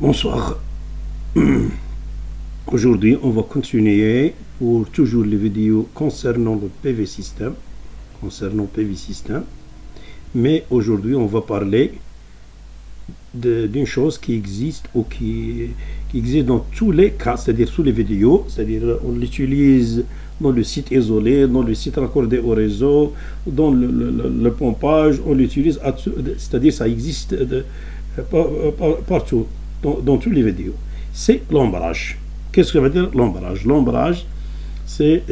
Bonsoir. Aujourd'hui, on va continuer pour toujours les vidéos concernant le PV système. Mais aujourd'hui, on va parler d'une chose qui existe ou qui existe dans tous les cas, c'est-à-dire tous les vidéos, c'est-à-dire on l'utilise dans le site isolé, dans le site raccordé au réseau, dans le pompage, on l'utilise, c'est-à-dire ça existe partout, dans tous les vidéos. C'est l'ombrage. Qu'est-ce que ça veut dire l'ombrage? L'ombrage, c'est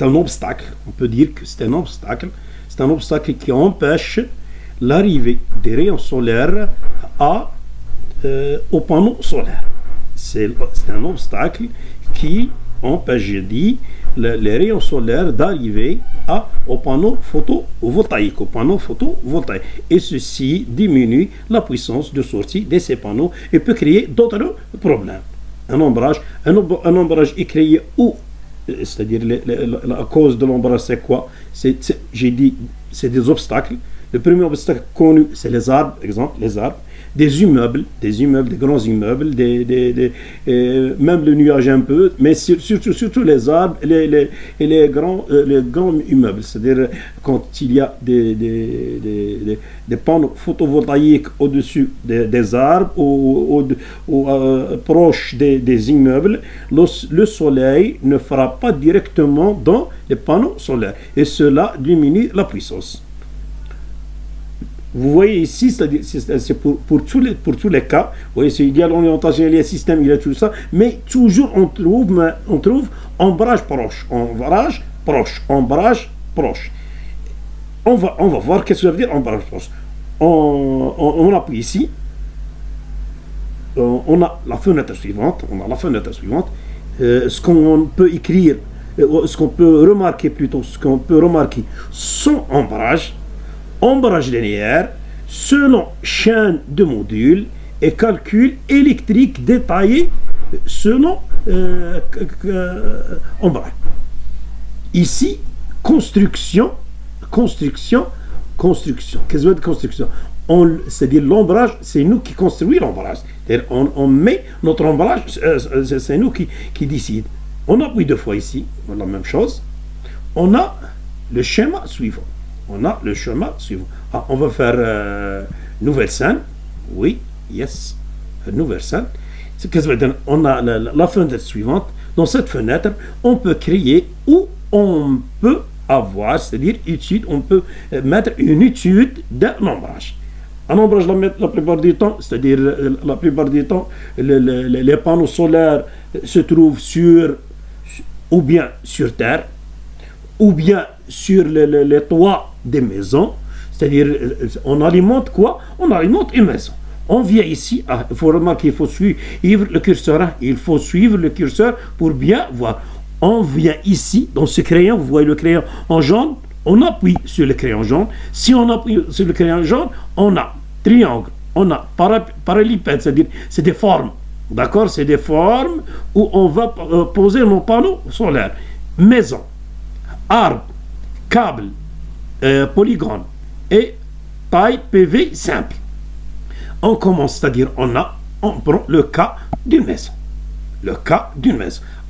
un obstacle. On peut dire que c'est un obstacle. C'est un obstacle qui empêche l'arrivée des rayons solaires au panneau solaire. C'est un obstacle qui empêche, je dis, les rayons solaires d'arriver au panneau photovoltaïque, Et ceci diminue la puissance de sortie de ces panneaux et peut créer d'autres problèmes. Un ombrage est créé où? C'est-à-dire la cause de l'ombrage, c'est quoi? J'ai dit, c'est des obstacles. Le premier obstacle connu, c'est les arbres, par exemple, des immeubles, des grands immeubles, même le nuage un peu, mais surtout les arbres et les grands immeubles. C'est-à-dire quand il y a des panneaux photovoltaïques au-dessus des arbres ou proches des immeubles, le soleil ne fera pas directement dans les panneaux solaires et cela diminue la puissance. Vous voyez ici, c'est pour tous les cas. Vous voyez, il y a l'orientation, il y a le système, il y a tout ça, mais toujours on trouve ombrage proche. On va voir qu'est-ce que ça veut dire ombrage proche. On appuie ici. On a la fenêtre suivante. Ce qu'on peut écrire, ce qu'on peut remarquer sans ombrage linéaire selon chaîne de modules et calcul électrique détaillé selon ombrage. Ici, construction. Qu'est-ce que veut dire construction? C'est-à-dire l'ombrage, c'est nous qui construisons l'ombrage. On met notre ombrage, c'est nous qui décidons. On appuie deux fois ici, la même chose. On a le schéma suivant. On va faire nouvelle scène. Oui, yes. Nouvelle scène. C'est que ça veut dire, on a la fenêtre suivante. Dans cette fenêtre, on peut créer ou on peut avoir, c'est-à-dire étude, on peut mettre une étude d'un ombrage. Un ombrage, la plupart du temps, c'est-à-dire la plupart du temps, les panneaux solaires se trouvent ou bien sur terre, ou bien sur les toits des maisons, c'est-à-dire on alimente quoi? On alimente une maison. On vient ici, il faut remarquer, il faut suivre le curseur pour bien voir. On vient ici, dans ce crayon, vous voyez le crayon en jaune, on appuie sur le crayon jaune. Si on appuie sur le crayon jaune, on a triangle, on a parallélépède, c'est-à-dire c'est des formes, d'accord? C'est des formes où on va poser nos panneaux solaires. Maison, arbre, câble, polygone et taille PV simple. On commence, c'est-à-dire on prend le cas d'une maison.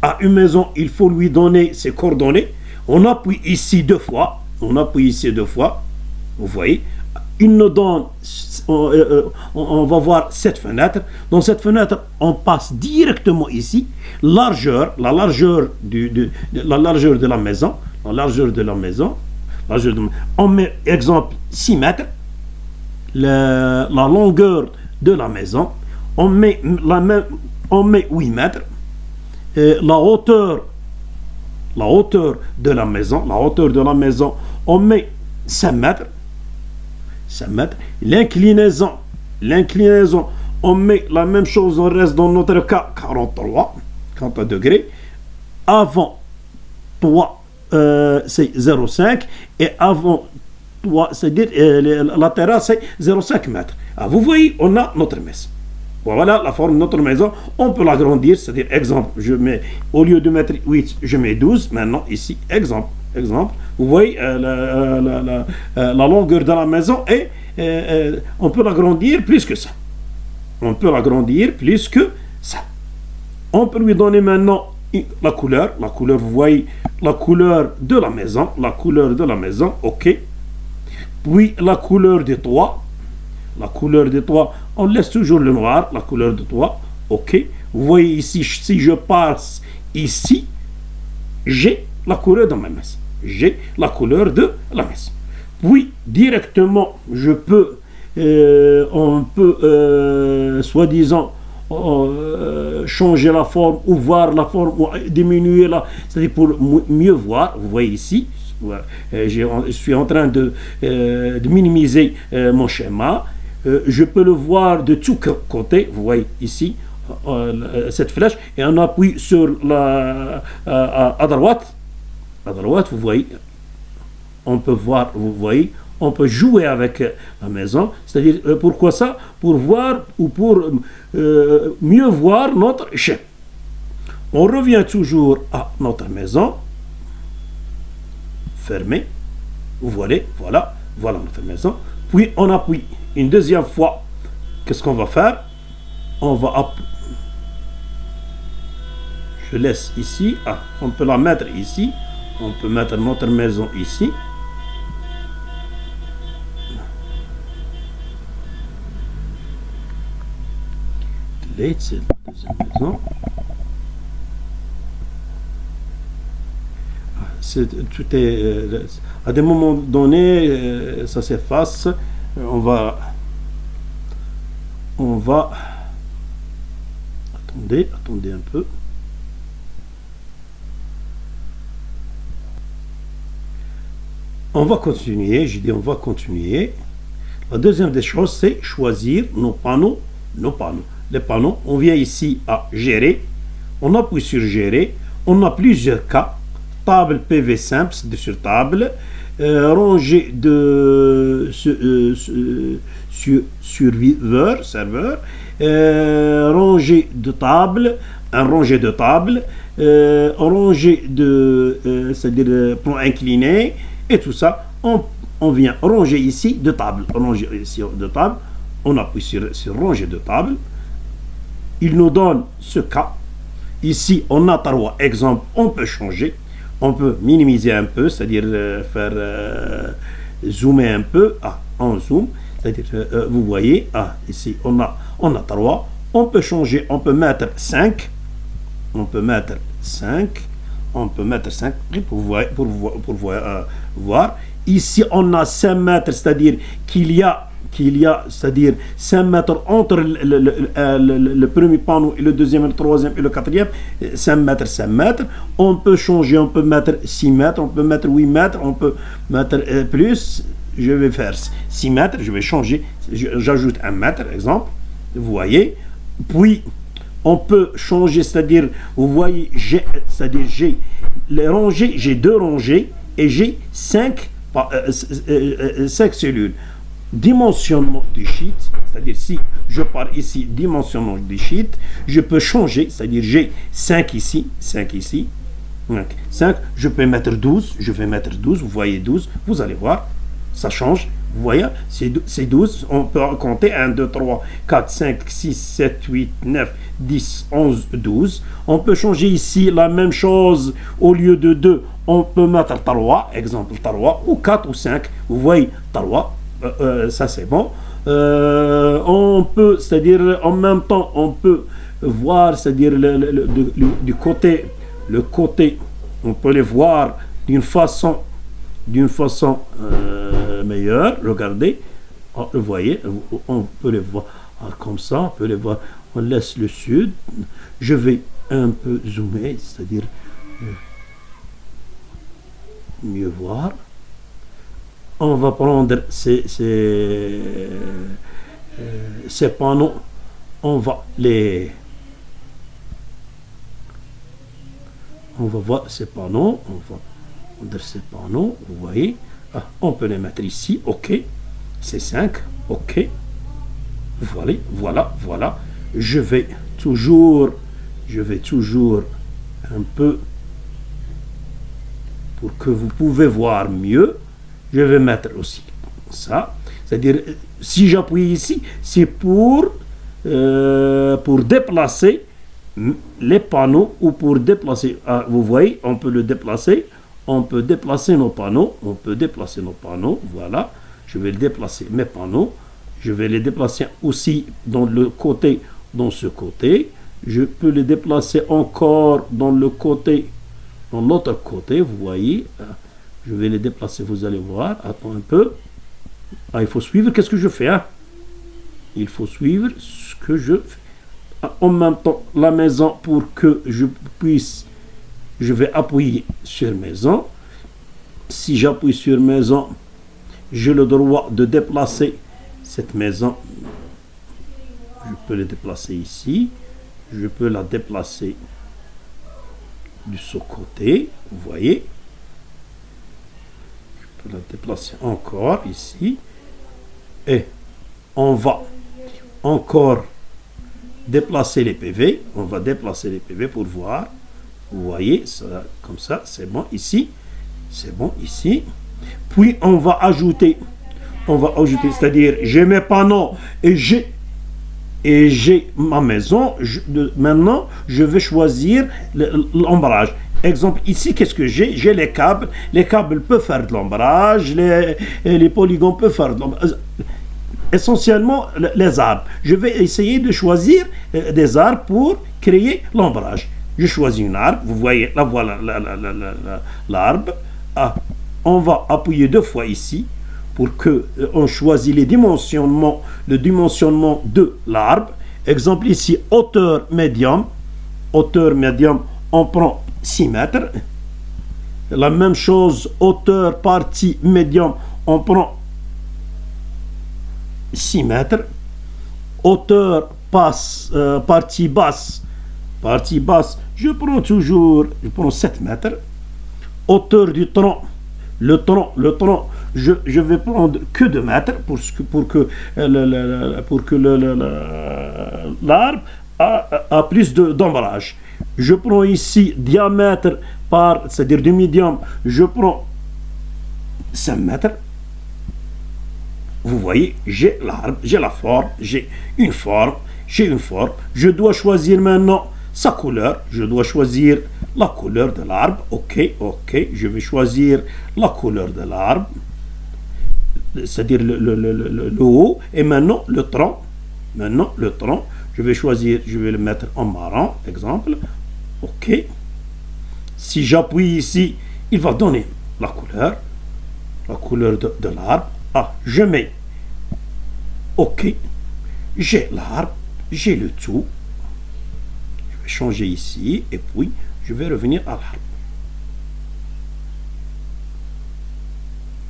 À une maison, il faut lui donner ses coordonnées. On appuie ici deux fois. Vous voyez, il nous donne, on va voir cette fenêtre. Dans cette fenêtre, on passe directement ici, la largeur de la maison. On met, exemple, 6 mètres, la longueur de la maison, on met 8 mètres, la hauteur de la maison, on met 5 mètres, l'inclinaison, on met la même chose, on reste dans notre cas 43 degrés, avant toi, c'est 0,5 et avant toi, c'est-à-dire latéral, c'est 0,5 mètres. Vous voyez, on a notre maison. Voilà la forme de notre maison. On peut l'agrandir, c'est-à-dire, exemple, au lieu de mettre 8, je mets 12. Maintenant, ici, exemple. exemple, vous voyez la longueur de la maison et on peut l'agrandir plus que ça. On peut l'agrandir plus que ça. On peut lui donner maintenant la couleur, vous voyez, la couleur de la maison, ok. Puis la couleur des toits, on laisse toujours le noir, la couleur de toit, ok. Vous voyez ici, si je passe ici, j'ai la couleur de ma maison. Puis directement, on peut, soi-disant, changer la forme ou voir la forme ou diminuer c'est-à-dire pour mieux voir. Vous voyez ici, je suis en train de minimiser mon schéma. Je peux le voir de tous côtés. Vous voyez ici cette flèche et on appuie sur à droite, vous voyez, on peut voir, vous voyez, on peut jouer avec la maison. C'est-à-dire, pourquoi ça? Pour voir ou pour mieux voir notre schéma. On revient toujours à notre maison. Fermé. Vous voyez, voilà notre maison. Puis on appuie une deuxième fois. Qu'est-ce qu'on va faire? On va appuyer. Je laisse ici. On peut la mettre ici. On peut mettre notre maison ici. C'est la deuxième maison. Tout est à des moments donnés, ça s'efface. On va attendez un peu. On va continuer, j'ai dit on va continuer. La deuxième des choses, c'est choisir nos panneaux. Les panneaux, on vient ici à gérer, on appuie sur gérer, on a plusieurs cas, table PV simple, c'est sur table, rangée de serveur, rangée de table, un rangé de table, rangée de, c'est-à-dire plan incliné, et tout ça, on vient ranger ici de table, on appuie sur ranger de table. Il nous donne ce cas. Ici, on a 3 exemples. On peut changer. On peut minimiser un peu, c'est-à-dire faire zoomer un peu. En zoom. C'est-à-dire, vous voyez, ici, on a 3. On peut changer. On peut mettre 5. Pour voir. Ici, on a 5 mètres, c'est-à-dire qu'il y a c'est-à-dire 5 mètres entre le premier panneau et le deuxième, le troisième et le quatrième, 5 mètres. On peut changer, on peut mettre 6 mètres, on peut mettre 8 mètres, on peut mettre plus. Je vais faire 6 mètres, je vais changer, j'ajoute 1 mètre, exemple, vous voyez. Puis, on peut changer, c'est-à-dire, vous voyez, j'ai les rangées, j'ai 2 rangées et j'ai 5 cellules. Dimensionnement du sheet, c'est-à-dire si je pars ici, dimensionnement du sheet, je peux changer, c'est-à-dire j'ai 5 ici, 5, je peux mettre 12, vous voyez 12, vous allez voir, ça change, vous voyez, c'est 12, on peut compter 1, 2, 3, 4, 5, 6, 7, 8, 9, 10, 11, 12, on peut changer ici la même chose, au lieu de 2, on peut mettre 3, exemple 3, ou 4 ou 5, vous voyez 3, ça c'est bon. On peut, c'est-à-dire en même temps, on peut voir, c'est-à-dire du côté, le côté, on peut les voir d'une façon meilleure. Regardez, vous voyez, on peut les voir comme ça, on peut les voir. On laisse le sud. Je vais un peu zoomer, c'est-à-dire mieux voir. On va prendre ces panneaux, on va voir ces panneaux, vous voyez, on peut les mettre ici, ok, c'est 5, ok, voilà, je vais toujours un peu pour que vous pouvez voir mieux, je vais mettre aussi ça. C'est-à-dire, si j'appuie ici, c'est pour déplacer les panneaux ou pour déplacer. Ah, vous voyez, on peut le déplacer. On peut déplacer nos panneaux. On peut déplacer nos panneaux. Voilà. Je vais déplacer mes panneaux. Je vais les déplacer aussi dans le côté, dans ce côté. Je peux les déplacer encore dans le côté, dans l'autre côté. Vous voyez. Je vais les déplacer. Vous allez voir. Attends un peu. Ah, il faut suivre. Qu'est-ce que je fais, hein? Il faut suivre ce que je fais. En même temps, la maison, pour que je puisse, je vais appuyer sur maison. Si j'appuie sur maison, j'ai le droit de déplacer cette maison. Je peux la déplacer ici. Je peux la déplacer de ce côté. Vous voyez. Je peux la déplacer encore ici. Et on va encore déplacer les PV. On va déplacer les PV pour voir. Vous voyez, ça, comme ça, c'est bon ici. C'est bon ici. Puis on va ajouter, c'est-à-dire j'ai mes panneaux et j'ai ma maison. Maintenant, je vais choisir l'ombrage. Exemple, ici, qu'est-ce que j'ai? J'ai les câbles. Les câbles peuvent faire de l'ombrage. Les polygones peuvent faire de l'ombrage. Essentiellement les arbres. Je vais essayer de choisir des arbres pour créer l'ombrage. Je choisis un arbre. Vous voyez, là voilà l'arbre. Ah, on va appuyer 2 fois ici pour que on choisit le dimensionnement de l'arbre. Exemple ici, hauteur médium. Hauteur médium, on prend 6 mètres. La même chose, hauteur partie médium, on prend 6 mètres. Hauteur partie basse, je prends 7 mètres. Hauteur du tronc, le tronc, je vais prendre que 2 mètres pour que l'arbre a plus d'ombrage. Je prends ici diamètre c'est-à-dire du médium, je prends 5 mètres. Vous voyez, j'ai l'arbre, j'ai la forme, j'ai une forme. Je dois choisir maintenant sa couleur. Je dois choisir la couleur de l'arbre. Ok. Je vais choisir la couleur de l'arbre. C'est-à-dire le haut. Et maintenant, le tronc. Je vais le mettre en marron, exemple. Ok. Si j'appuie ici, il va donner la couleur de l'arbre. Ah, je mets OK. J'ai l'arbre, j'ai le tout. Je vais changer ici et puis je vais revenir à l'arbre.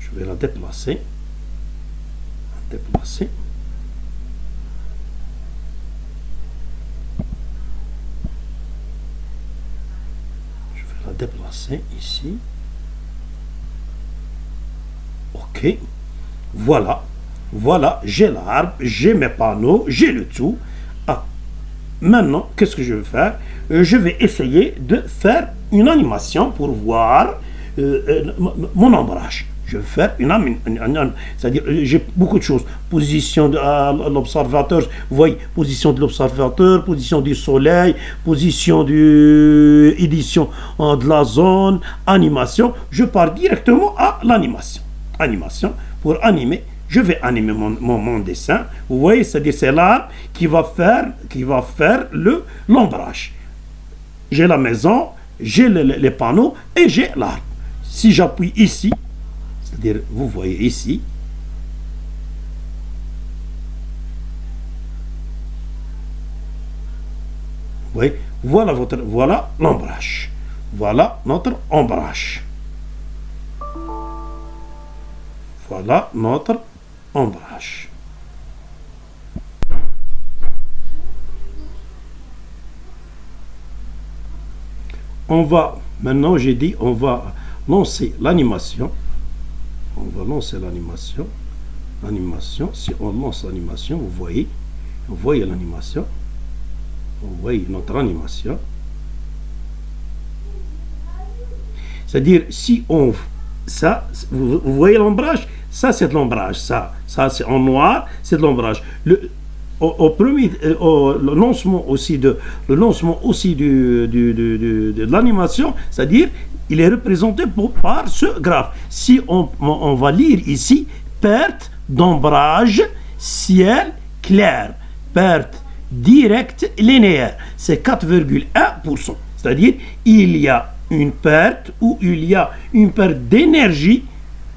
Je vais la déplacer. Je vais la déplacer ici. OK. Voilà, j'ai l'arbre, j'ai mes panneaux, j'ai le tout. Ah, maintenant, qu'est-ce que je vais faire? Je vais essayer de faire une animation pour voir mon ombrage. Je vais faire c'est-à-dire, j'ai beaucoup de choses. Position de l'observateur, vous voyez, position de l'observateur, position du soleil, position de édition de la zone, animation. Je pars directement à l'animation. Animation, pour animer, je vais animer mon dessin. Vous voyez, c'est-à-dire c'est l'arbre qui va faire l'ombrage. J'ai la maison, j'ai les panneaux et j'ai l'arbre. Si j'appuie ici, c'est-à-dire, vous voyez ici, vous voyez, voilà l'ombrage. Voilà notre ombrage. Voilà notre ombrage. On va, maintenant j'ai dit, on va lancer l'animation. L'animation, si on lance l'animation, vous voyez l'animation. Vous voyez notre animation. C'est-à-dire, si on... Ça, vous voyez l'ombrage? Ça, c'est de l'ombrage. Ça c'est en noir, c'est de l'ombrage. Le lancement aussi de l'animation, c'est-à-dire, il est représenté par ce graphe. Si on va lire ici, perte d'ombrage, ciel clair, perte directe linéaire, c'est 4,1%. C'est-à-dire, il y a une perte ou il y a une perte d'énergie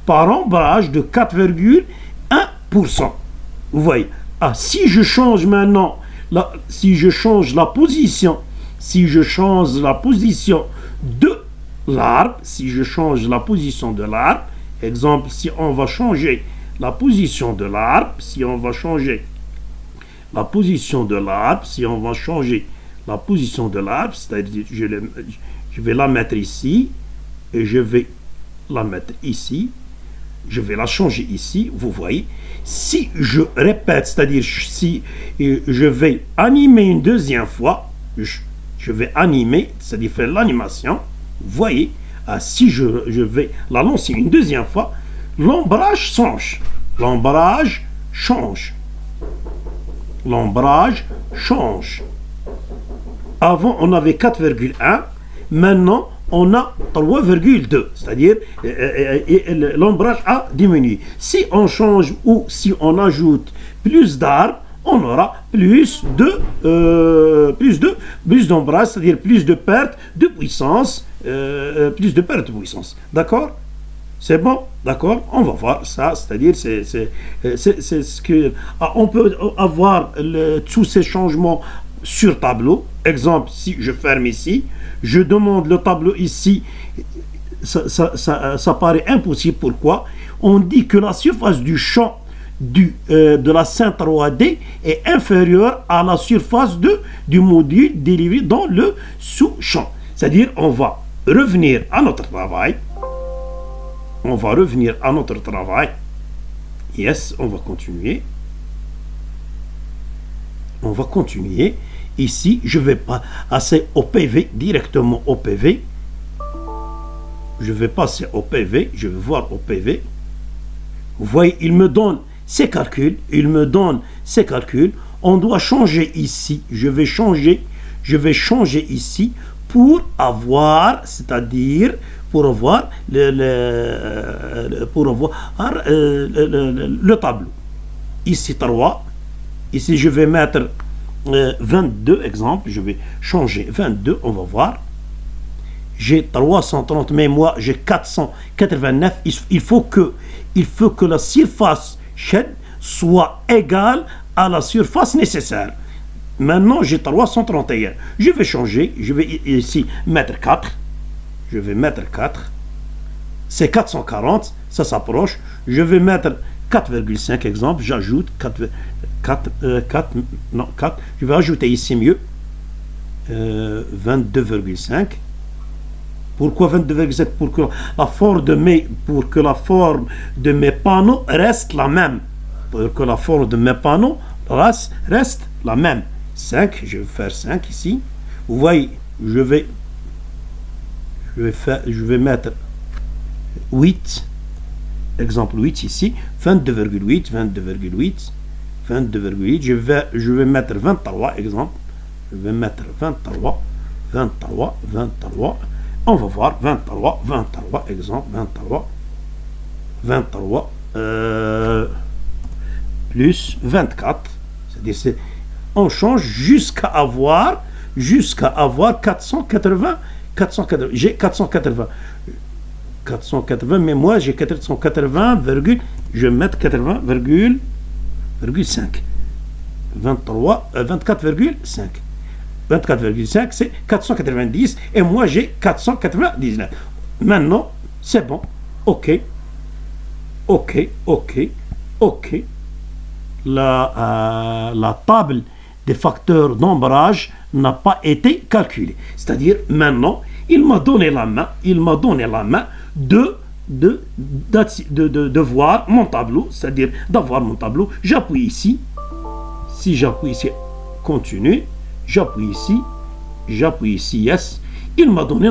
par ombrage de 4,1%. Vous voyez. Ah, si je change maintenant, si je change la position de l'arbre, exemple, si on va changer la position de l'arbre, c'est-à-dire je vais la mettre ici et je vais la mettre ici, je vais la changer ici, vous voyez. Si je répète, c'est-à-dire si je vais animer une deuxième fois, je vais animer, c'est-à-dire faire l'animation, vous voyez. Si je vais la lancer une deuxième fois, l'ombrage change. Avant, on avait 4,1. Maintenant, on a 3,2. C'est-à-dire, l'ombrage a diminué. Si on change ou si on ajoute plus d'arbres, on aura plus d'ombrage, c'est-à-dire plus de perte de puissance. D'accord? C'est bon, d'accord? On va voir ça, c'est-à-dire c'est ce que on peut avoir tous ces changements sur tableau. Exemple, si je ferme ici, je demande le tableau ici, ça paraît impossible. Pourquoi? On dit que la surface du champ de la scène 3D est inférieure à la surface du module délivré dans le sous-champ. C'est-à-dire, on va revenir à notre travail. Yes, on va continuer. Ici, je vais passer au PV, directement au PV. Je vais passer au PV, je vais voir au PV. Vous voyez, il me donne ses calculs. On doit changer ici. Je vais changer ici pour avoir, c'est-à-dire pour avoir le tableau. Ici 3. Ici, je vais mettre 22 exemples. Je vais changer 22. On va voir. J'ai 330, mais moi, j'ai 489. Il faut que la surface shed soit égale à la surface nécessaire. Maintenant, j'ai 331. Je vais changer. Je vais ici mettre 4. C'est 440. Ça s'approche. Je vais mettre 4,5 exemple. J'ajoute 4. Je vais ajouter ici mieux. 22,5. Pourquoi 22,5? Pour que la forme de mes panneaux reste la même. 5, je vais faire 5 ici. Vous voyez, je vais mettre 8. Exemple 8 ici. 22,8. Je vais mettre 23 exemple. Je vais mettre 23. On va voir 23 exemple 23 plus 24. C'est-à-dire on change jusqu'à avoir 480. J'ai 480, mais moi j'ai 480, je vais mettre 80,5. 24,5. 24,5, c'est 490 et moi j'ai 499. Maintenant, c'est bon. OK. La table des facteurs d'ombrage n'a pas été calculée. C'est-à-dire, maintenant, il m'a donné la main de voir mon tableau, c'est-à-dire d'avoir mon tableau. J'appuie ici. Si j'appuie ici, continue. J'appuie ici, yes. Il m'a donné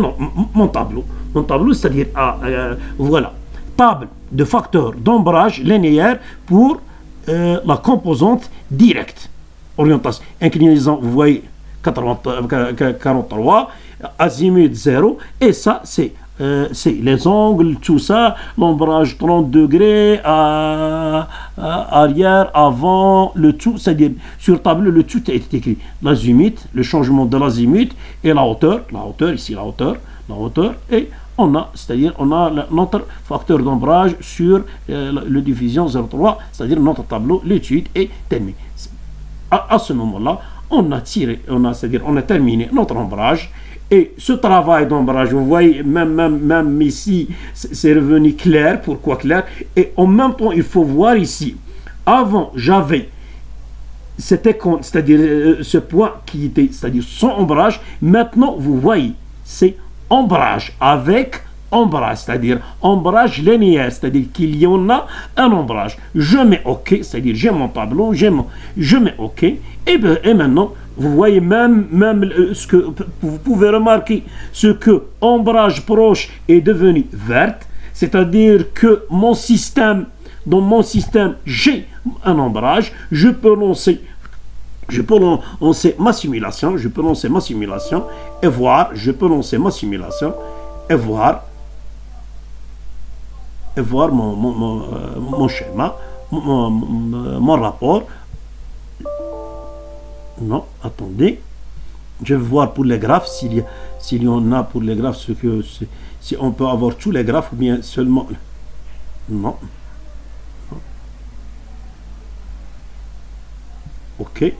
mon tableau. un tableau, c'est-à-dire, voilà, table de facteurs d'ombrage linéaire pour la composante directe. Orientation. Inclinaison, vous voyez, 43, azimut 0, et ça, c'est les angles, tout ça, l'ombrage 30 degrés, arrière, avant, le tout, c'est-à-dire sur tableau, le tout est écrit. L'azimut, le changement de l'azimut, et la hauteur, ici la hauteur, et on a notre facteur d'ombrage sur le division 0,3, c'est-à-dire notre tableau, l'étude est terminée. À ce moment-là, on a terminé notre ombrage. Et ce travail d'ombrage, vous voyez, même ici, c'est revenu clair. Pourquoi clair? Et en même temps, il faut voir ici. Avant, j'avais, c'est-à-dire ce point qui était, c'est-à-dire sans ombrage. Maintenant, vous voyez, c'est ombrage avec ombrage, c'est-à-dire ombrage linéaire, c'est-à-dire qu'il y en a un ombrage. Je mets OK, c'est-à-dire j'ai mon tableau, je mets OK, et maintenant, vous voyez même ce que vous pouvez remarquer, ce que ombrage proche est devenu verte, c'est-à-dire que dans mon système, j'ai un ombrage, je peux lancer ma simulation, et voir mon schéma, mon rapport. Non, attendez. Je vais voir pour les graphes s'il y en a pour les graphes, si on peut avoir tous les graphes ou bien seulement. Non. OK.